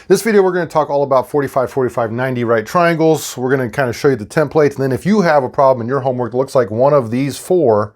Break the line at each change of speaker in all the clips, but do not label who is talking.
This video, we're going to talk all about 45, 45, 90 right triangles. We're going to kind of show you the templates. And then if you have a problem in your homework that looks like one of these four,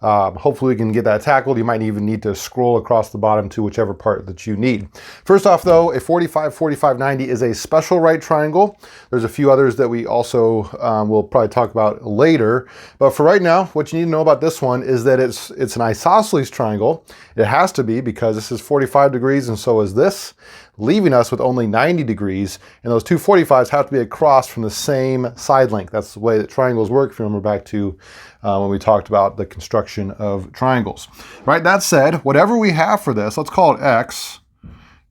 hopefully we can get that tackled. You might even need to scroll across the bottom to whichever part that you need. First off though, a 45, 45, 90 is a special right triangle. There's a few others that we also will probably talk about later. But for right now, what you need to know about this one is that it's an isosceles triangle. It has to be because this is 45 degrees and so is this, leaving us with only 90 degrees. And those two 45s have to be across from the same side length. That's the way that triangles work. If you remember back to when we talked about the construction of triangles. Right, that said, whatever we have for this, let's call it x.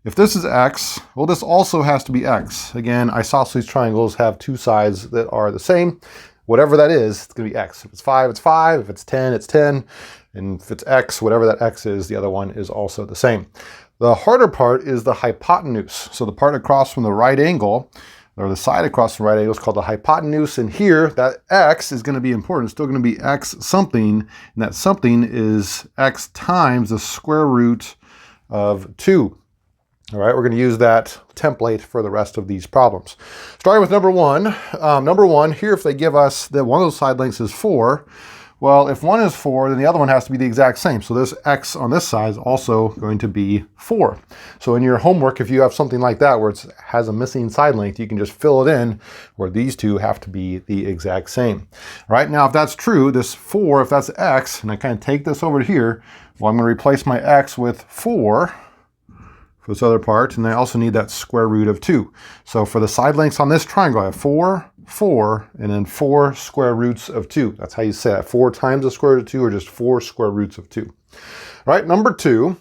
If this is x, well, this also has to be x. Again, isosceles triangles have two sides that are the same. Whatever that is, it's going to be x. If it's 5, it's 5. If it's 10, it's 10. And if it's x, whatever that x is, the other one is also the same. The harder part is the hypotenuse. So the part across from the right angle, or the side across the right angle, is called the hypotenuse. And here, that x is going to be important. It's still going to be x something. And that something is x times the square root of 2. All right, we're going to use that template for the rest of these problems. Starting with number one. Number one, here if they give us that one of those side lengths is 4, well, if one is 4, then the other one has to be the exact same. So this x on this side is also going to be 4. So in your homework, if you have something like that where it has a missing side length, you can just fill it in where these two have to be the exact same. All right, now if that's true, this 4, if that's x, and I kind of take this over here, well, I'm going to replace my x with 4 for this other part, and I also need that square root of 2. So for the side lengths on this triangle, I have 4, 4, and then 4 square roots of 2. That's how you say that. 4 times the square root of 2, or just 4 square roots of 2. All right, number 2.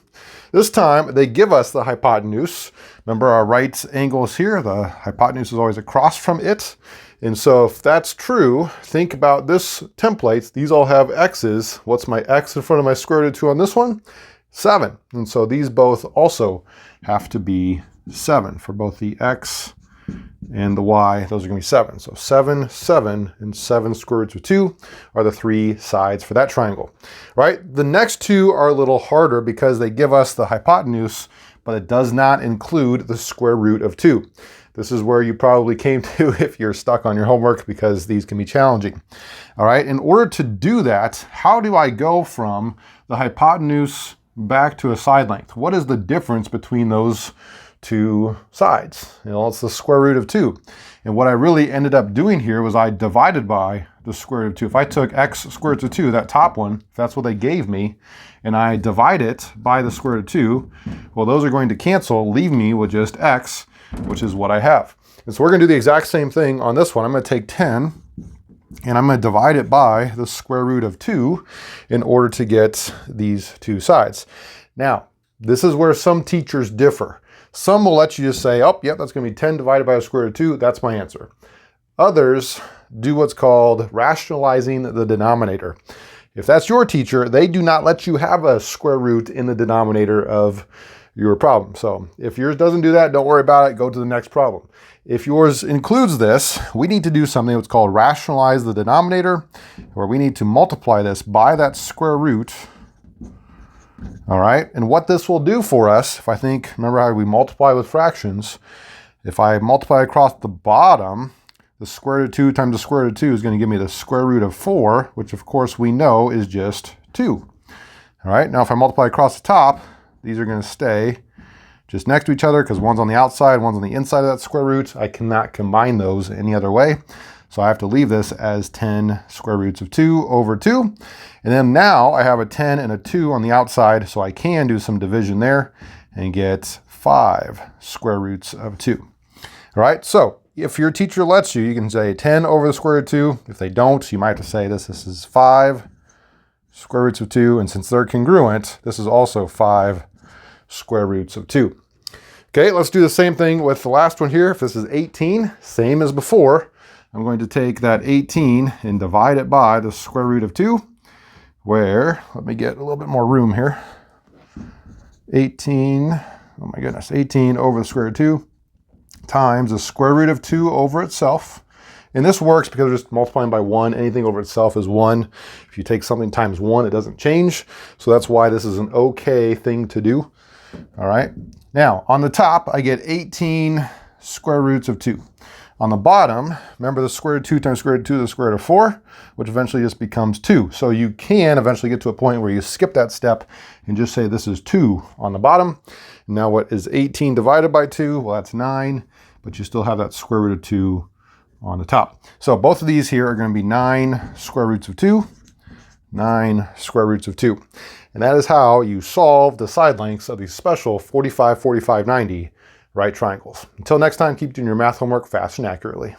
This time, they give us the hypotenuse. Remember our right angle is here. The hypotenuse is always across from it. And so if that's true, think about this template. These all have x's. What's my x in front of my square root of 2 on this one? 7. And so these both also have to be 7 for both the x and the y. Those are going to be 7. So 7, 7, and 7 square roots of 2 are the three sides for that triangle. Right? The next two are a little harder because they give us the hypotenuse, but it does not include the square root of 2. This is where you probably came to if you're stuck on your homework because these can be challenging. All right, in order to do that, how do I go from the hypotenuse back to a side length? What is the difference between those two sides? You know, it's the square root of 2. And what I really ended up doing here was I divided by the square root of 2. If I took x square root of 2, that top one, if that's what they gave me, and I divide it by the square root of 2, well, those are going to cancel, leave me with just x, which is what I have. And so we're going to do the exact same thing on this one. I'm going to take 10, and I'm going to divide it by the square root of 2 in order to get these two sides. Now, this is where some teachers differ. Some will let you just say, oh, yep, that's going to be 10 divided by the square root of 2. That's my answer. Others do what's called rationalizing the denominator. If that's your teacher, they do not let you have a square root in the denominator of your problem. So if yours doesn't do that, don't worry about it. Go to the next problem. If yours includes this, we need to do something that's called rationalize the denominator, where we need to multiply this by that square root. All right, and what this will do for us, if I think, remember how we multiply with fractions, if I multiply across the bottom, the square root of 2 times the square root of 2 is going to give me the square root of 4, which of course we know is just 2. All right, now if I multiply across the top, these are going to stay just next to each other because one's on the outside, one's on the inside of that square root. I cannot combine those any other way. So I have to leave this as 10 square roots of 2 over 2. And then now I have a 10 and a 2 on the outside, so I can do some division there and get 5 square roots of 2. All right, so if your teacher lets you, you can say 10 over the square root of 2. If they don't, you might have to say this is 5 square roots of 2. And since they're congruent, this is also 5 square roots of 2. Okay, let's do the same thing with the last one here. If this is 18, same as before, I'm going to take that 18 and divide it by the square root of 2, where, let me get a little bit more room here. 18, oh my goodness, 18 over the square root of 2 times the square root of 2 over itself. And this works because we're just multiplying by 1. Anything over itself is 1. If you take something times 1, it doesn't change. So that's why this is an okay thing to do. All right. Now, on the top, I get 18 square roots of 2. On the bottom, remember the square root of 2 times square root of 2 is the square root of 4, which eventually just becomes 2. So you can eventually get to a point where you skip that step and just say this is 2 on the bottom. Now what is 18 divided by 2? Well, that's 9, but you still have that square root of 2 on the top. So both of these here are going to be 9 square roots of 2, 9 square roots of 2. And that is how you solve the side lengths of these special 45, 45, 90 right triangles. Until next time, keep doing your math homework fast and accurately.